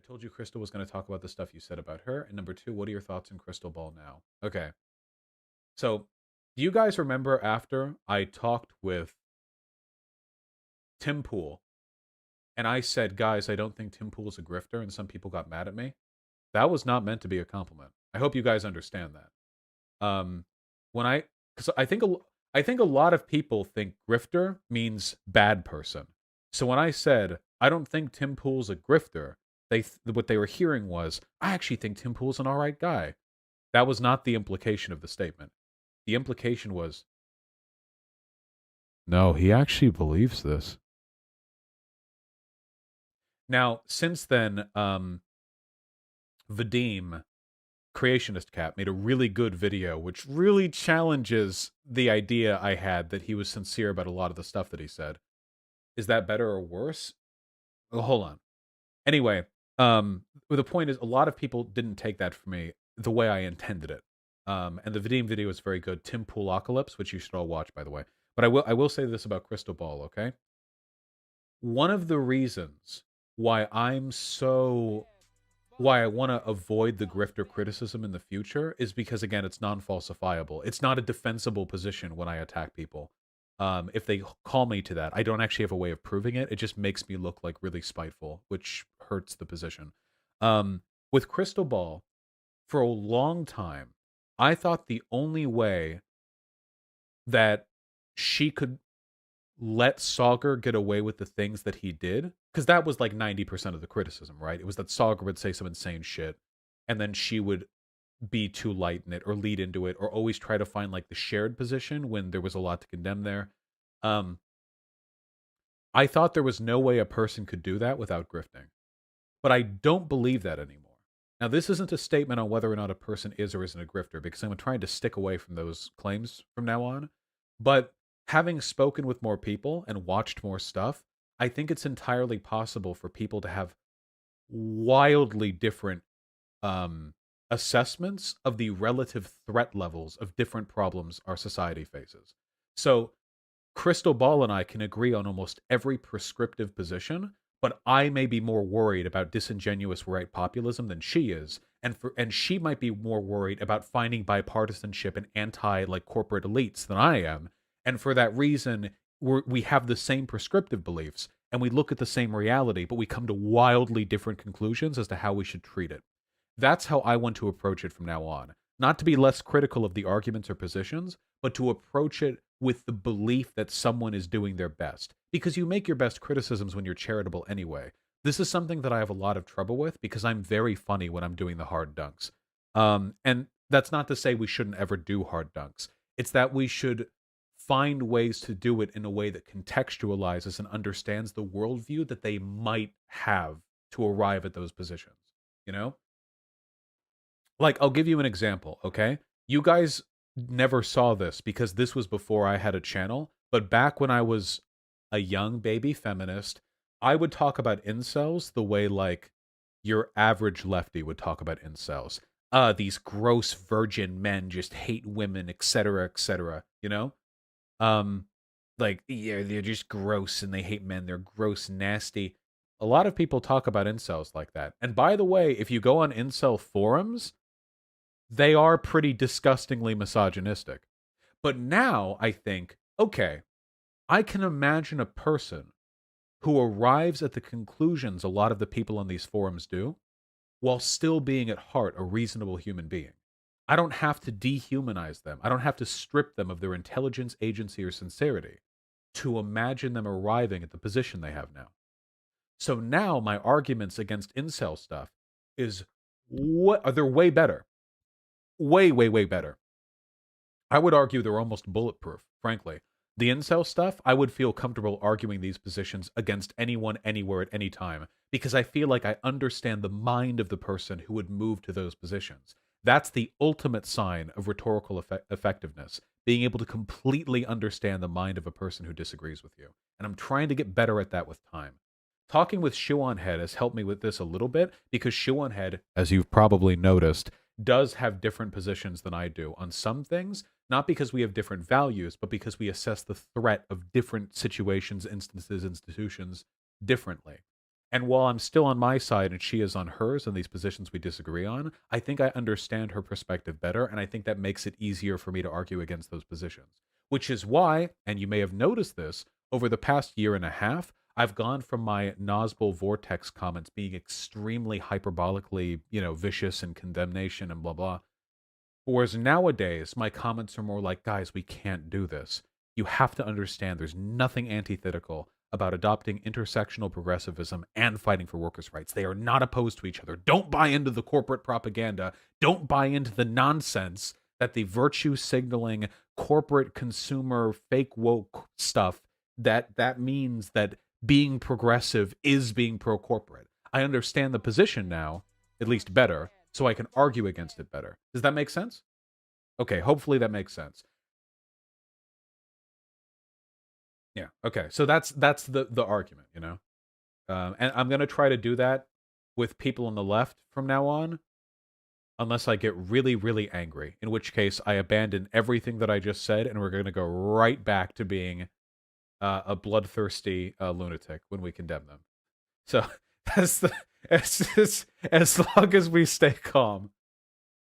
told you Krystal was going to talk about the stuff you said about her. And number two, what are your thoughts on Krystal Ball now? Okay. So, do you guys remember after I talked with Tim Pool and I said, guys, I don't think Tim Pool's a grifter, and some people got mad at me? That was not meant to be a compliment. I hope you guys understand that. When I, because I think a lot of people think grifter means bad person. So when I said I don't think Tim Pool's a grifter, what they were hearing was I actually think Tim Pool's an all right guy. That was not the implication of the statement. The implication was, no, he actually believes this. Now, since then, Vadim, Creationist Cat, made a really good video which really challenges the idea I had that he was sincere about a lot of the stuff that he said. Is that better or worse? Oh, hold on. Anyway, the point is, a lot of people didn't take that from me the way I intended it. And the Vadim video is very good. Tim Poolocalypse, which you should all watch, by the way. But I will say this about Krystal Ball, okay? One of the reasons why why I want to avoid the grifter criticism in the future is because, again, it's non-falsifiable. It's not a defensible position when I attack people. If they call me to that, I don't actually have a way of proving it. It just makes me look like really spiteful, which hurts the position. With Krystal Ball, for a long time, I thought the only way that she could let Sauger get away with the things that he did, because that was like 90% of the criticism, right? It was that Sauger would say some insane shit, and then she would be too light in it or lead into it or always try to find like the shared position when there was a lot to condemn there. Um, I thought there was no way a person could do that without grifting, but I don't believe that anymore. Now, this isn't a statement on whether or not a person is or isn't a grifter, because I'm trying to stick away from those claims from now on. But having spoken with more people and watched more stuff, I think it's entirely possible for people to have wildly different assessments of the relative threat levels of different problems our society faces. So, Krystal Ball and I can agree on almost every prescriptive position, but I may be more worried about disingenuous right populism than she is, and she might be more worried about finding bipartisanship and anti like corporate elites than I am. And for that reason, we have the same prescriptive beliefs and we look at the same reality, but we come to wildly different conclusions as to how we should treat it. That's how I want to approach it from now on. Not to be less critical of the arguments or positions, but to approach it with the belief that someone is doing their best. Because you make your best criticisms when you're charitable anyway. This is something that I have a lot of trouble with because I'm very funny when I'm doing the hard dunks. And that's not to say we shouldn't ever do hard dunks. It's that we should find ways to do it in a way that contextualizes and understands the worldview that they might have to arrive at those positions. You know? Like, I'll give you an example, okay? You guys never saw this because this was before I had a channel, but back when I was a young baby feminist, I would talk about incels the way, like, your average lefty would talk about incels. These gross virgin men just hate women, etc., you know? Um, like, yeah, they're just gross and they hate men. They're gross, nasty. A lot of people talk about incels like that. And by the way, if you go on incel forums, they are pretty disgustingly misogynistic. But now I think, okay, I can imagine a person who arrives at the conclusions a lot of the people on these forums do, while still being at heart a reasonable human being. I don't have to dehumanize them. I don't have to strip them of their intelligence, agency, or sincerity to imagine them arriving at the position they have now. So now my arguments against incel stuff is what are they're way better. Way better. I would argue they're almost bulletproof, frankly. The incel stuff, I would feel comfortable arguing these positions against anyone, anywhere, at any time, because I feel like I understand the mind of the person who would move to those positions. That's the ultimate sign of rhetorical effectiveness, being able to completely understand the mind of a person who disagrees with you. And I'm trying to get better at that with time. Talking with Shuon Head has helped me with this a little bit because Shuon Head, as you've probably noticed, does have different positions than I do on some things, not because we have different values, but because we assess the threat of different situations, instances, institutions differently. And while I'm still on my side and she is on hers in these positions we disagree on, I think I understand her perspective better, and I think that makes it easier for me to argue against those positions. Which is why, and you may have noticed this, over the past year and a half, I've gone from my Nosbel Vortex comments being extremely hyperbolically, vicious and condemnation and blah blah. Whereas nowadays, my comments are more like, guys, we can't do this. You have to understand there's nothing antithetical about adopting intersectional progressivism and fighting for workers' rights. They are not opposed to each other. Don't buy into the corporate propaganda. Don't buy into the nonsense that the virtue signaling corporate consumer fake woke stuff that means that being progressive is being pro corporate. I understand the position now, at least better, so I can argue against it better. Does that make sense? Okay, hopefully that makes sense. Yeah. Okay. So that's the argument, and I'm gonna try to do that with people on the left from now on, unless I get really, really angry. In which case, I abandon everything that I just said, and we're gonna go right back to being a bloodthirsty lunatic when we condemn them. So that's as long as we stay calm.